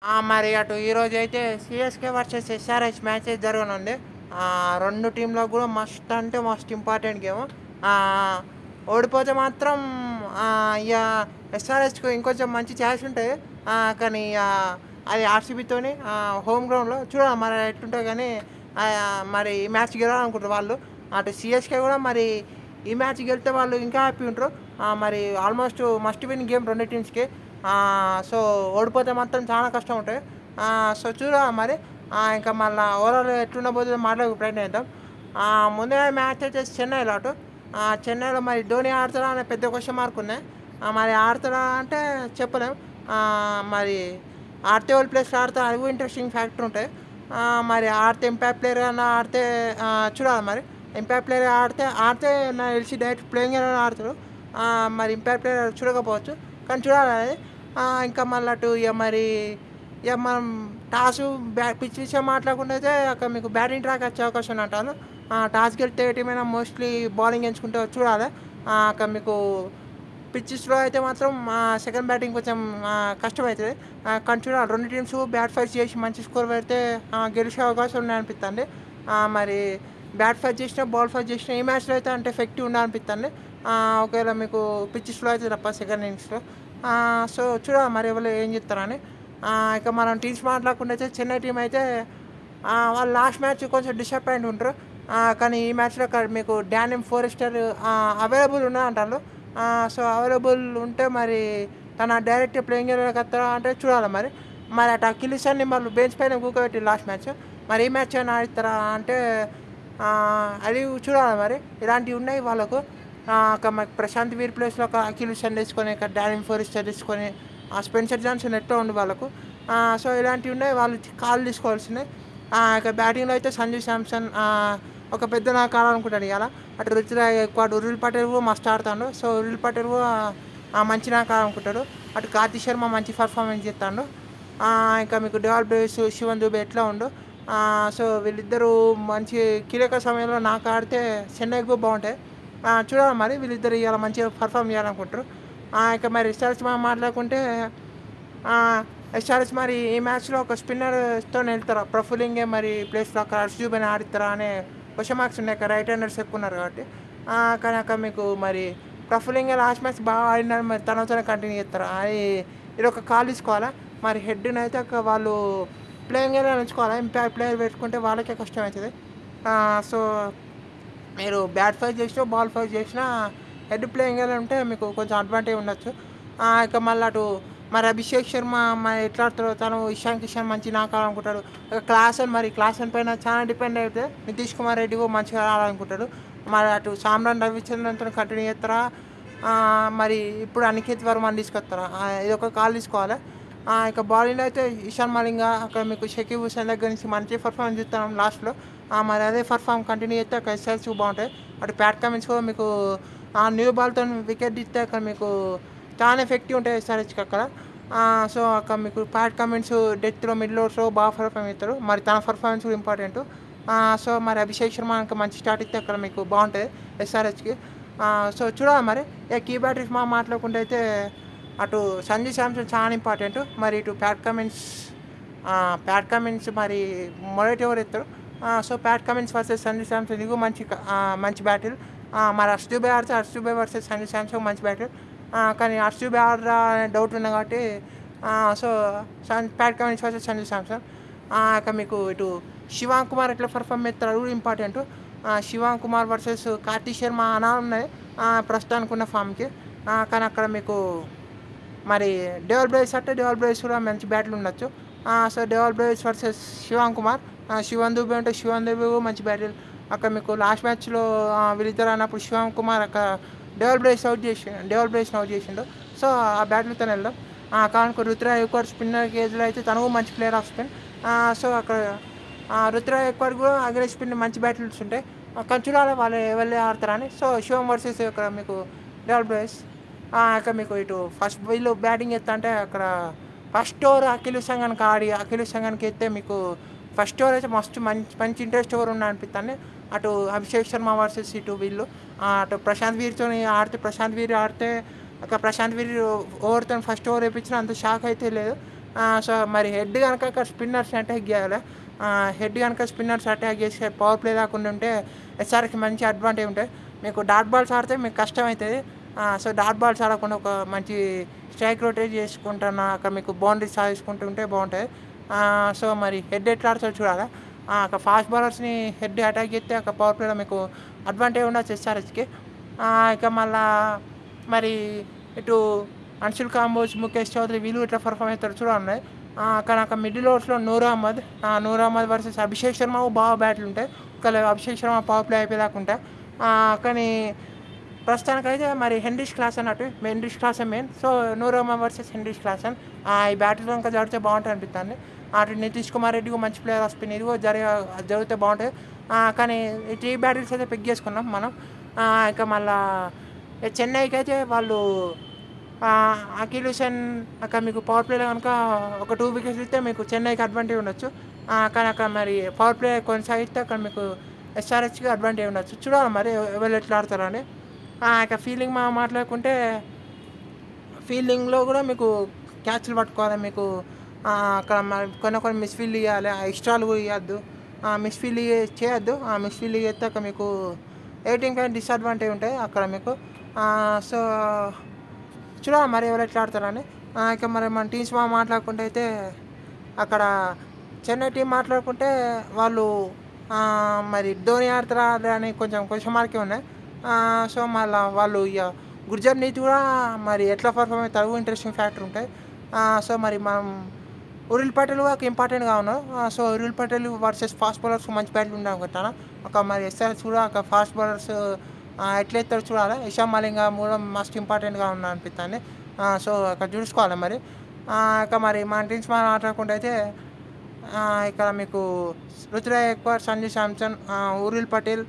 మరి అటు ఈరోజైతే సీఎస్‌కే వర్సెస్ ఎస్ఆర్‌హెచ్ మ్యాచ్ అయితే జరగనుంది. 2 టీమ్‌లకు గూడా మస్ట్ అంటే మస్ట్ ఇంపార్టెంట్ గేము. ఆహ్, ఓడిపోతే మాత్రం ఇగ ఎస్ఆర్‌హెచ్‌కు ఇంకొంచెం మంచి ఛాన్స్ ఉంటది. కానీ అది ఆర్‌సీబీతోని హోమ్ గ్రౌండ్‌లో చూడాలి మరి ఎట్లుంటదో గానీ మరి ఈ మ్యాచ్ గెలవాలనుకుంటారు వాళ్ళు. అటు సీఎస్‌కే గూడా మరి ఈ మ్యాచ్ గెలిస్తే వాళ్ళు ఇంకా హ్యాపీగుంటరు. మరి ఆల్‌మోస్ట్ మస్ట్ విన్ గేమ్ 2 టీమ్స్‌కి. సో, ఓడిపోతే మాత్రం చాలా కష్టం ఉంటది. సో, చూడాలి మరి. ఇంకా మళ్ళా ఓవరాల్ ఎట్లుండబోతుందో మాట్లాడే ప్రయత్నం చేద్దాం. ముందుగా మ్యాచ్ వచ్చేసి చెన్నైలో అటు. చెన్నైలో మరి ధోని ఆడతాడా అనే పెద్ద క్వెషన్ మార్క్ ఉన్నాయి. మరి ఆడతాడా అంటే చెప్పలేం. మరి ఆడితే ఓల్డ్ ప్లేస్‌లో ఆడితే అది కూడా ఇంట్రెస్టింగ్ ఫ్యాక్టర్ ఉంటది. మరి ఆడితే ఇంపాక్ట్ ప్లేయర్ అన్నా ఆడితే చూడాలి మరి. ఇంపాక్ట్ ప్లేయర్ ఆడితే నాకు తెలిసి డైరెక్ట్ ప్లేయింగ్ ఎలెవన్‌లో ఆడతాడు. మరి ఇంపాక్ట్ ప్లేయర్ చూడకపోవచ్చు. కానీ చూడాలి అది. ఇంకా మళ్ళీ అటు ఇక మనం పిచ్ విషయం మాట్లాడకుండా అయితే అక్కడ మీకు బ్యాటింగ్ ట్రాక్ వచ్చే అవకాశం ఉందంటాను. టాస్ గెలిస్తే ఏ టీమైనా మోస్ట్‌లీ బౌలింగ్ ఎంచుకుంటే చూడాలి. అక్కడ మీకు పిచ్చెస్‌లో అయితే మాత్రం సెకండ్ బ్యాటింగ్ కొంచెం కష్టమైతది. కానీ చూడాలి 2 టీమ్స్ బ్యాట్ ఫైట్ చేసి మంచి స్కోర్ పెడితే గెలిచే అవకాశం ఉన్నాయనిపిత్తంది. మరి బ్యాట్ ఫైట్ చేసినా, బాల్ ఫైట్ చేసినా ఈ మ్యాచ్‌లో అయితే అంత ఎఫెక్టివ్ ఉందనిపిత్తంది. ఒకవేళ మీకు పిచ్చెస్‌లో అయితే తప్ప సెకండ్ ఇన్నింగ్స్‌లో. సో, చూడాలి మరి ఎవరు ఏం చేస్తారని. ఇక మనం టీమ్స్ మాట్లాడకుండా అయితే చెన్నై టీమ్ అయితే వాళ్ళు లాస్ట్ మ్యాచ్ కొంచెం డిసప్పాయింట్ ఉంటారు. కానీ ఈ మ్యాచ్‌లో మీకు డానియల్ ఫోరెస్టర్ అవైలబుల్ ఉన్నదంటాళ్ళు. సో, అవైలబుల్ ఉంటే మరి తన డైరెక్ట్ ప్లేయింగ్ ఎలెవన్‌లోకి వస్తాడా అంటే చూడాలి మరి. మరి అటు అకిలీస్‌ని మళ్ళీ బెంచ్ పైన కూకోబెట్టిర్రు లాస్ట్ మ్యాచ్. మరి ఈ మ్యాచ్ అయినా ఆడిస్తారా అంటే అది చూడాలి మరి. ఇలాంటివి ఉన్నాయి వాళ్ళకు. మనకి ప్రశాంత్ వీర్ ప్లేస్‌లో ఒక అకిలీస్‌ని తెచ్చుకొని, ఇక్కడ డానియల్ ఫోరెస్టర్ తెచ్చుకొని, స్పెన్సర్ జాన్సన్ ఎట్లా ఉండు వాళ్ళకు. సో, ఇలాంటివి ఉన్నాయి. వాళ్ళు కాల్ తీసుకోవాల్సినయి. ఇక బ్యాటింగ్‌లో అయితే సంజు శాంసన్ ఒక పెద్ద నాయకు ఆడాలనుకుంటాడు ఇయాల. అటు రుతురాజ్ గైక్వాడ్, ఉర్విల్ పటేల్ కూడా మస్తు ఆడుతాండు. సో, ఉర్విల్ పటేల్ కూడా మంచి నాయకు ఆడాలనుకుంటాడు. అటు కార్తిక్ శర్మ మంచి పర్ఫార్మెన్స్ చేస్తాండు. ఇంకా మీకు డెవాల్ బ్రేవిస్, శివన్ దుబే ఎట్లా ఉండు. సో, వీళ్ళిద్దరూ మంచి కీలక సమయంలో నాకు ఆడితే చెన్నైకి కూడా బాగుంటాయి. చూడాలి మరి వీళ్ళిద్దరు ఇవాళ మంచిగా పర్ఫామ్ చేయాలనుకుంటారు. ఇక మరి ఎస్ఆర్‌హెచ్ మనం మాట్లాడుకుంటే ఎస్ఆర్‌హెచ్ మరి ఈ మ్యాచ్‌లో ఒక స్పిన్నర్‌తోని వెళ్తారా? ప్రఫులింగే మరి ప్లేస్‌లో అక్కడ హర్షదీప్‌ని ఆడిస్తారా అనే క్వెషన్ మార్క్స్ ఉన్నాయి. ఇక్కడ రైట్ హ్యాండర్స్ ఎక్కువ ఉన్నారు కాబట్టి. కానీ అక్కడ మీకు మరి ప్రఫులింగే లాస్ట్ మ్యాచ్ బాగా ఆడినాడు. మరి తనతోనే కంటిన్యూ చేస్తారా? ఇదొక కాల్ తీసుకోవాలా. మరి హెడ్‌నైతే వాళ్ళు ప్లేయింగ్ ఎలెవన్ ఉంచుకోవాలా. ఇంపాక్ట్ ప్లేయర్ పెట్టుకుంటే వాళ్ళకే కష్టమవుతది. సో, మీరు బ్యాట్ ఫైట్ చేసినా, బాల్ ఫైట్ చేసినా హెడ్ ప్లేయింగ్ ఎలెవన్ ఉంటే మీకు కొంచెం అడ్వాంటేజ్ ఉండొచ్చు. ఇక మళ్ళీ అటు మరి అభిషేక్ శర్మ మరి ఎట్లా ఆడతాడో తను ఇషాన్ కిషన్ మంచిగా ఆడాలనుకుంటాడు. క్లాసన్ పైన చాలా డిపెండ్ అయితే నితీష్ కుమార్ రెడ్డి కూడా మంచిగా ఆడాలనుకుంటాడు. మరి అటు సామ్రాన్ రవిచంద్రన్‌తో కంటిన్యూ చేస్తారా? మరి ఇప్పుడు అనికేత్ వర్మని తీసుకొస్తారా? ఇదొక కాల్ తీసుకోవాలి. ఇక బౌలింగ్‌లో అయితే ఇషాన్ మలింగ, అక్కడ మీకు షకీబ్ హుసేన్ దగ్గర నుంచి మంచి పర్ఫార్మెన్స్ చూస్తున్నాం లాస్ట్‌లో. మరి అదే పర్ఫార్మ్ కంటిన్యూ చేస్తే అక్కడ ఎస్ఆర్‌హెచ్ బాగుంటాయి. అటు ప్యాట్ కమిన్స్ కూడా మీకు న్యూ బాల్‌తోని వికెట్ తీస్తే అక్కడ మీకు చాలా ఎఫెక్టివ్ ఉంటాయి ఎస్ఆర్‌హెచ్‌కి అక్కడ. సో, అక్కడ మీకు ప్యాట్ కమిన్స్ డెత్‌లో, మిడిల్ ఓవర్స్‌లో బాగా పర్ఫామ్ చేస్తాడు. మరి తన పర్ఫార్మెన్స్ కూడా ఇంపార్టెంటు. సో, మరి అభిషేక్ శర్మ ఇంకా మంచి స్టార్ట్ ఇస్తే అక్కడ మీకు బాగుంటది ఎస్ఆర్‌హెచ్‌కి. సో, చూడాలి మరి. ఇక కీ బ్యాటర్స్ మాట్లాడుకుంటే అయితే అటు సంజు శాంసన్ చాలా ఇంపార్టెంటు. మరి ఇటు ప్యాట్ కమిన్స్ మరి మొదటి ఓవర్ ఎత్తాడు. So, Pat Cummins versus Sanju Samson ఇది కూడా మంచి బ్యాటిల్. మరి హర్ష్ దూబే ఆడితే హర్ష్ దూబే వర్సెస్ సంజు శాంసన్ మంచి బ్యాటిల్. కానీ హర్ష్ దూబే ఆడరా అనే డౌట్ ఉంది కాబట్టి so, Pat Cummins versus Sanju Samson. ఇక మీకు ఇటు శివాంక్ కుమార్ ఎట్లా పర్ఫామ్ చేస్తాడు అది కూడా ఇంపార్టెంటు. శివాంక్ కుమార్ వర్సెస్ కార్తీక్ శర్మ ఉన్నాయి ప్రస్తుతానికి ఉన్న ఫామ్‌కి. కానీ అక్కడ మీకు మరి డెవాల్ బ్రేవిస్ కూడా మంచి బ్యాట్లు ఉండొచ్చు. So, Dewald Brevis versus Shivank Kumar. Shivam Dube ఉంటే శివన్ దూబే కూడా మంచి బ్యాటిల్. అక్కడ మీకు లాస్ట్ మ్యాచ్‌లో వీళ్ళిద్దరు అన్నప్పుడు శివాంక్ కుమార్ అక్కడ డెవాల్ బ్రేవిస్‌ని అవుట్ చేసిండు. సో, ఆ బ్యాటిల్‌తోనే వెళ్దాం. కానీ రుతురాజ్ గైక్వాడ్ స్పిన్నర్ కేజ్‌లో అయితే తను కూడా మంచి ప్లేయర్ ఆఫ్ స్పిన్. సో, అక్కడ రుతురాజ్ గైక్వాడ్ కూడా అగ్రెసివ్ స్పిన్ మంచి బ్యాటిల్స్ ఉంటాయి. కానీ చూడాలి వాళ్ళు ఎవరు ఆడతారని. సో, శివం వర్సెస్ ఇక్కడ మీకు డెవాల్ బ్రేవిస్. ఇక మీకు ఇటు ఫస్ట్ వీళ్ళు బ్యాటింగ్ ఎత్తంటే అక్కడ ఫస్ట్ ఓవర్ అఖిల్ సంఘానికి ఎత్తే మీకు ఫస్ట్ ఓవర్ అయితే మస్తు మంచి ఇంట్రెస్ట్ ఓవర్ అనిపిస్తుంది. అటు అభిషేక్ శర్మ వర్సెస్ ఇటు వీళ్ళు అటు ప్రశాంత్ వీర్ ఆడితే అక్కడ ప్రశాంత్ వీర్ ఓవర్తో ఫస్ట్ ఓవర్ వేయించిన అంత షాక్ అయితే లేదు. సో మరి హెడ్ కనుక ఇక్కడ స్పిన్నర్స్ అటాక్ చేయాలి. హెడ్ కనుక స్పిన్నర్స్ అటాక్ చేసి పవర్ ప్లే రాకుండా ఉంటే ఎస్ఆర్కి మంచి అడ్వాంటేజ్ ఉంటాయి. మీకు డాట్ బాల్స్ ఆడితే మీకు కష్టమవుతుంది. సో డాట్ బాల్స్ ఆడకుండా ఒక మంచి స్ట్రైక్ రొటేట్ చేసుకుంటున్నా అక్కడ మీకు బౌండరీస్ సాధించుకుంటుంటే బాగుంటుంది. సో మరి హెడ్ ఎట్లా ఆడుతుందో చూడాలి. అక్కడ ఫాస్ట్ బౌలర్స్ని హెడ్ అటాక్ చేస్తే అక్కడ పవర్ ప్లేలో మీకు అడ్వాంటేజ్ ఉండొచ్చు ఎస్ఆర్హెచ్కి. ఇక మళ్ళా మరి ఇటు అన్షుల్ కాంబోజ్, ముఖేష్ చౌదరి వీళ్ళు ఇట్లా పర్ఫామ్ అవుతారు చూడాలి. కానీ అక్కడ మిడిల్ ఓవర్స్లో నూర్ అహ్మద్ వర్సెస్ అభిషేక్ శర్మ బాగా బ్యాట్లు ఉంటాయి. ఒకవేళ అభిషేక్ శర్మ పవర్ ప్లే అయిపోయేదాకా ఉంటాయి. కానీ ప్రస్తుతానికైతే మరి హెన్రిచ్ క్లాసన్ అన్నట్టు Heinrich Klaasen main. So Noor Ahmad versus Heinrich Klaasen ఈ బ్యాటింగ్ ఇంకా జరిగితే బాగుంటుంది అనిపిస్తుంది. అటు నితీష్ కుమార్ రెడ్డి మంచి ప్లేయర్ స్పిన్ ఇదిగో జరిగితే బాగుంటుంది. కానీ ఈ 3 బ్యాటిల్స్ అయితే పిక్ చేసుకున్నాం మనం. ఇక మళ్ళా చెన్నైకి అయితే వాళ్ళు అఖిల్ హుసేన్ అక్కడ మీకు పవర్ ప్లేలో కనుక ఒక 2 వికెట్స్ ఇస్తే మీకు చెన్నైకి అడ్వాంటేజ్ ఉండొచ్చు. కానీ అక్కడ మరి పవర్ ప్లే కొనసాగిస్తే అక్కడ మీకు ఎస్ఆర్హెచ్కి అడ్వాంటేజ్ ఉండొచ్చు. చూడాలి మరి ఎవరు ఎట్లా ఆడతారని. ఇక ఫీల్డింగ్ మాట్లాడుకుంటే ఫీల్డింగ్లో కూడా మీకు క్యాచ్లు పట్టుకోవాలి. మీకు అక్కడ కొన్ని మిస్ఫీల్డ్ ఇవ్వాలి. ఎక్స్ట్రాలు కూడా ఇవ్వద్దు. మిస్ఫీల్డ్ చేయొద్దు. మిస్ఫీల్డ్ చేస్తే అక్కడ మీకు 18 పాయింట్ డిసడ్వాంటేజ్ ఉంటాయి అక్కడ మీకు. సో చూడాలి మరి ఎవరు ఎట్లా ఆడతారని. ఇక మరి మన టీమ్స్ మాట్లాడుకుంటే అయితే అక్కడ చెన్నై టీం మాట్లాడుకుంటే వాళ్ళు మరి ధోని ఆడతారా అని కొంచెం క్వశ్చన్ మార్కే ఉన్నాయి. సో మళ్ళీ వాళ్ళు ఇక గుర్జర్నీతి కూడా మరి ఎట్లా పర్ఫామ్ అవుతారు ఇంట్రెస్టింగ్ ఫ్యాక్టర్ ఉంటాయి. సో మరి మనం ఉరుల్ పటేల్ ఒక ఇంపార్టెంట్గా ఉన్నాం. So Urvil Patel versus fast bowlers మంచి బ్యాట్లు ఉండే అనుకుంటాను. ఒక మరి ఎస్ఆర్హెచ్ కూడా ఒక ఫాస్ట్ బౌలర్స్ ఎట్లయితే చూడాలి. ఇషాన్ మలింగ కూడా మస్ట్ ఇంపార్టెంట్గా ఉన్నా అనిపిస్తుంది. సో అక్కడ చూసుకోవాలి మరి. ఇక మరి మన టీమ్స్ మనం మాట్లాడుకుంటే అయితే ఇక్కడ మీకు రుతురాజ్ గైక్వాడ్, సంజు శాంసన్, ఉరుల్ పటేల్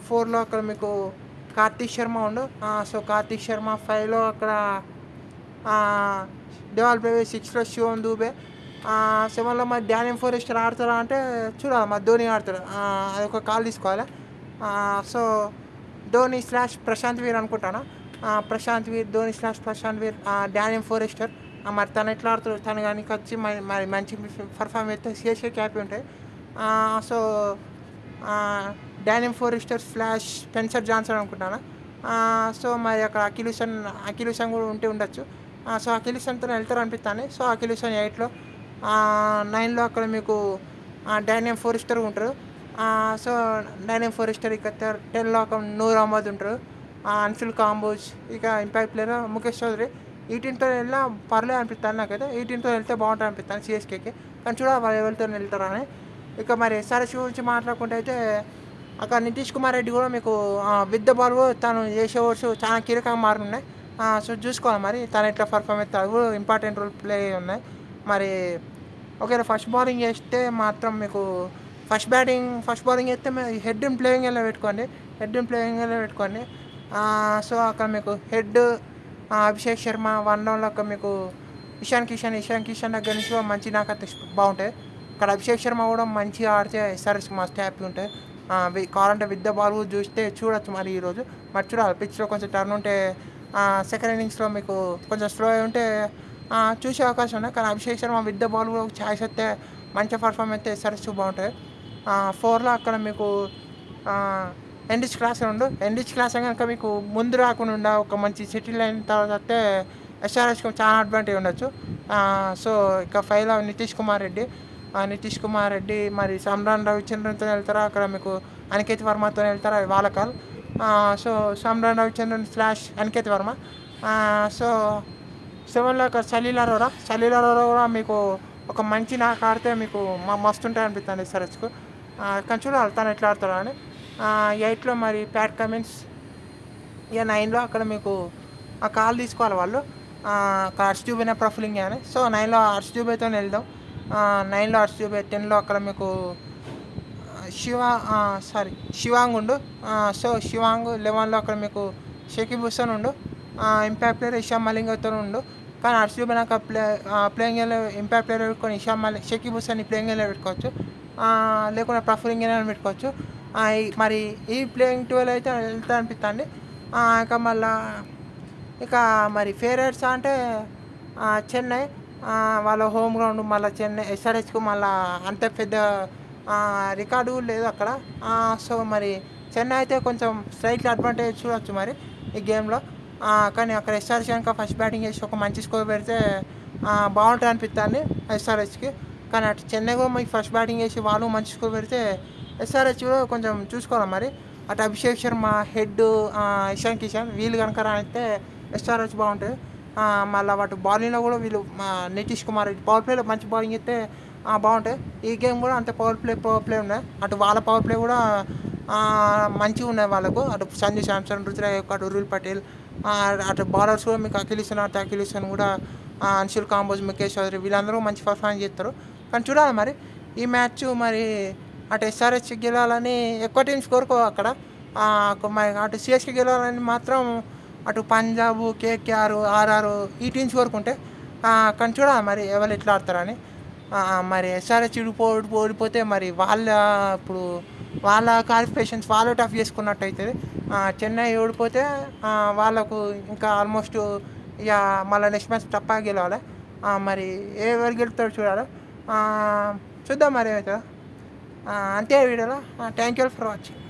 4లో అక్కడ మీకు కార్తిక్ శర్మ ఉండు. సో కార్తిక్ శర్మ 5లో అక్కడ డెవాల్ బ్రేవిస్, 6లో శివం దూబే, 7లో మరి డానియల్ ఫోరెస్టర్ ఆడతారా అంటే చూడాలి మరి ధోని ఆడతాడు. అది ఒక కాల్ తీసుకోవాలి. సో ధోని / ప్రశాంత్ వీర్ అనుకుంటాను. ప్రశాంత్ వీర్, ధోని / ప్రశాంత్ వీర్, డానియల్ ఫోరెస్టర్ మరి తను ఎట్లా ఆడుతాడు. తను కానీ వచ్చి మరి మంచి పర్ఫామ్ అయితే సిఎస్కే క్యాపీ ఉంటాయి. సో డానియల్ ఫోరెస్టర్ / స్పెన్సర్ జాన్సన్ అనుకుంటాను. సో మరి అక్కడ అఖిల్ హుసేన్ కూడా ఉండొచ్చు. సో అఖిల్ హుసేన్తో వెళ్తారు అనిపిస్తాను. సో అఖిల్ హుసేన్ 8లో, 9లో అక్కడ మీకు డానియల్ ఫోరెస్టర్ ఉంటారు. సో డానియల్ ఫోరెస్టర్ ఇక 10లో అక్కడ నూర్ అహ్మద్ ఉంటారు. అన్షుల్ కాంబోజ్, ఇక ఇంపాక్ట్ ప్లేయర్ ముఖేష్ చౌదరి. ఈ టీంతో వెళ్ళినా పర్లేదు అనిపిస్తాను నాకైతే. ఈ టీంతో వెళ్తే బాగుంటుంది అనిపిస్తాను సిఎస్కేకి. కానీ చూడాలి వాళ్ళు ఎవరితో వెళ్తారా అని. ఇక మరి ఎస్ఆర్హెచ్ గురించి మాట్లాడుకుంటే అయితే అక్కడ నితీష్ కుమార్ రెడ్డి కూడా మీకు విత్ ద బాల్ తను చేసే ఓవర్స్ చాలా కీలకంగా మారున్నాయి. సో చూసుకోవాలి మరి తను ఎట్లా పర్ఫామ్ అవుతారు కూడా ఇంపార్టెంట్ రోల్ ప్లే ఉన్నాయి. మరి ఒకవేళ ఫస్ట్ బౌలింగ్ చేస్తే మాత్రం మీకు ఫస్ట్ బౌలింగ్ చేస్తే హెడ్ ప్లేయింగ్ ఎలా పెట్టుకోండి. సో అక్కడ మీకు హెడ్ అభిషేక్ శర్మ, 1 డౌన్లో అక్కడ మీకు ఇషాన్ కిషన్ దగ్గర నుంచి మంచి నాకైతే బాగుంటాయి. అక్కడ అభిషేక్ శర్మ కూడా మంచిగా ఆడితే ఎస్ఆర్హెచ్ మస్ట్ హ్యాపీ ఉంటాయి. కావాలంటే విత్ ద బాల్ చూడొచ్చు మరి ఈరోజు. మరి చూడాలి పిచ్లో కొంచెం టర్న్ ఉంటే సెకండ్ ఇన్నింగ్స్లో మీకు కొంచెం స్లో అయి ఉంటే చూసే అవకాశం ఉన్నాయి. కానీ Abhishek Sharma with the ball కూడా ఛాయిస్ అయితే మంచిగా పర్ఫామ్ అయితే ఎస్ఆర్హెచ్ బాగుంటాయి. 4లో అక్కడ మీకు హెన్రిచ్ క్లాసన్ కనుక మీకు ముందు రాకుండా ఒక మంచి సెటిల్ అయిన తర్వాత అయితే ఎస్ఆర్హెచ్కి చాలా అడ్వాంటేజ్ ఉండొచ్చు. సో ఇక 5లో నితీష్ కుమార్ రెడ్డి మరి సమ్రాన్ రవిచంద్రన్తో వెళ్తారా, అక్కడ మీకు అనికేత్ వర్మతో వెళ్తారా, అది వాళ్ళ call. So Smaran Ravichandran / Aniket Varma. So 7లో అక్కడ సలీల్ అరోరా కూడా మీకు ఒక మంచి నాకు ఆడితే మీకు మస్తు ఉంటాయి అనిపిస్తుంది ఎస్ఆర్హెచ్కు. కానీ చూడాలి తను ఎట్లా ఆడతాడు అని. 8లో మరి ప్యాట్ కమిన్స్. ఇక 9లో అక్కడ మీకు ఆ కాల్ తీసుకోవాలి వాళ్ళు. అక్కడ హర్షదీప్ ప్రఫులింగ్ అని. సో 9లో హర్షదీప్తో వెళ్దాం. 9లో హర్షదీప్, 10లో అక్కడ మీకు శివాంగ్ ఉండు. సో శివాంగ్ 11లో అక్కడ మీకు షకీబ్ హుసేన్ ఉండు. ఇంపాక్ట్ ప్లేయర్ ఇషాన్ మలింగతో ఉండు. కానీ హర్షదీప్ నాకు ప్లేయింగ్ ఇంపాక్ట్ ప్లేయర్ పెట్టుకొని షకీబ్ హుసేన్ ప్లేయింగ్ పెట్టుకోవచ్చు. లేకుండా ప్రఫులింగ్ పెట్టుకోవచ్చు. మరి ఈ ప్లేయింగ్ 12 అయితే వెళ్తా అనిపిస్తుంది. ఇక మళ్ళీ మరి ఫేవరెట్స్ అంటే చెన్నై. వాళ్ళ హోమ్ గ్రౌండ్ మళ్ళీ చెన్నై ఎస్ఆర్హెచ్కు మళ్ళీ అంత పెద్ద రికార్డు లేదు అక్కడ. సో మరి చెన్నై అయితే కొంచెం స్లైట్లీ అడ్వాంటేజ్ చూడొచ్చు మరి ఈ గేమ్లో. కానీ అక్కడ ఎస్ఆర్హెచ్ కనుక ఫస్ట్ బ్యాటింగ్ చేసి ఒక మంచి స్కోర్ పెడితే బాగుంటుంది అనిపిస్తుంది ఎస్ఆర్హెచ్కి. కానీ అటు చెన్నై కూడా మీకు ఫస్ట్ బ్యాటింగ్ చేసి వాళ్ళు మంచి స్కోర్ పెడితే ఎస్ఆర్హెచ్ కూడా కొంచెం చూసుకోవాలి మరి. అటు అభిషేక్ శర్మ, హెడ్, ఇషాన్ కిషన్ వీళ్ళు కనుక రానిస్తే ఎస్ఆర్హెచ్ బాగుంటుంది. మళ్ళీ వాటి బౌలింగ్లో కూడా వీళ్ళు నితీష్ కుమార్ పవర్ ప్లేలో మంచి బౌలింగ్ ఇస్తే బాగుంటాయి. ఈ గేమ్ కూడా అంతే పవర్ ప్లే ఉన్నాయి. అటు వాళ్ళ పవర్ ప్లే కూడా మంచిగా ఉన్నాయి వాళ్ళకు. అటు సంజు శాంసన్, రుతురాజ్, అటు ఉర్విల్ పటేల్, అటు బౌలర్స్ కూడా మీకు అఖిల్ కూడా, అన్షుల్ కాంబోజ్, ముఖేష్ చౌదరి వీళ్ళందరూ మంచి పర్ఫార్మెన్స్ చేస్తారు. కానీ చూడాలి మరి ఈ మ్యాచ్ మరి అటు ఎస్ఆర్హెచ్ గెలవాలని ఎక్కువ టీమ్స్ కోరుకో అక్కడ. అటు సిఎస్కే గెలవాలని మాత్రం అటు పంజాబ్, కేకేఆర్, ఆర్ఆర్ ఈ టీమ్స్ కోరుకుంటే. కానీ చూడాలి మరి ఎవరు ఎట్లా ఆడతారని. మరి ఎస్ఆర్హెచ్ ఓడిపోతే మరి ఇప్పుడు వాళ్ళ క్వాలిఫికేషన్స్ వాళ్ళు టఫ్ చేసుకున్నట్టు అవుతుంది. చెన్నై ఓడిపోతే వాళ్ళకు ఇంకా ఆల్మోస్ట్ ఇక మళ్ళీ నెక్స్ట్ మ్యాచ్ తప్ప గెలవాలి. మరి ఎవరు గెలుస్తారో చూడాలి. చూద్దాం మరి ఏమవుతుందో. అంతే వీడియోలో. Thank you for watching.